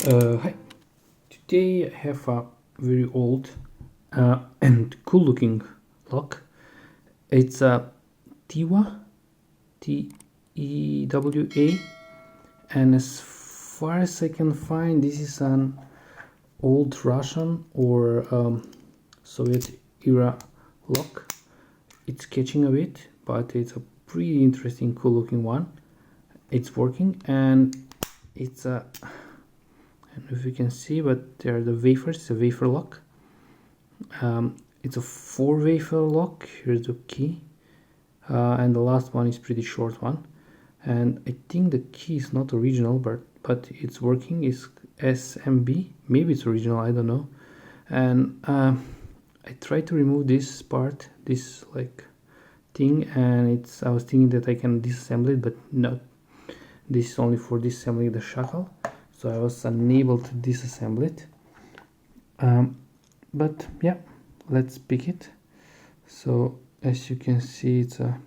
Hi, today I have a very old and cool looking lock. It's a TEWA, T-E-W-A, and as far as I can find, this is an old Russian or Soviet era lock. It's catching a bit, but it's a pretty interesting, cool looking one. It's working, and it's a, I don't know if you can see, but there are the wafers. It's a wafer lock. It's a 4 wafer lock. Here's the key, and the last one is pretty short one. And I think the key is not original, but it's working. It's SMB. Maybe it's original. I don't know. And I tried to remove this part, this like thing, and I was thinking that I can disassemble it, but no. This is only for disassembling the shackle, so I was unable to disassemble it. But yeah, let's pick it. So as you can see, it's a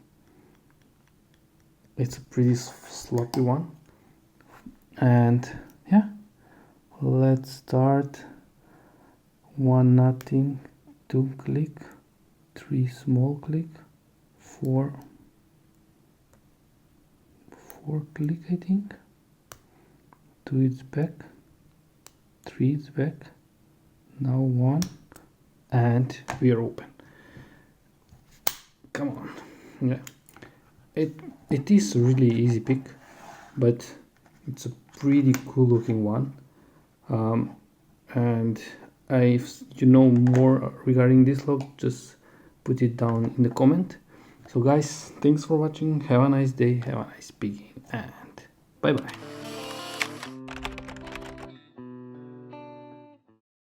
pretty sloppy one. And yeah, let's start. 1 nothing, 2 click, 3 small click, 4 click, I think, 2 is back, 3 is back, now 1, and we are open. Come on. Yeah, it is really easy pick, but it's a pretty cool looking one. And if you know more regarding this lock, just put it down in the comment. So guys, thanks for watching. Have a nice day, have a nice picking, and bye bye.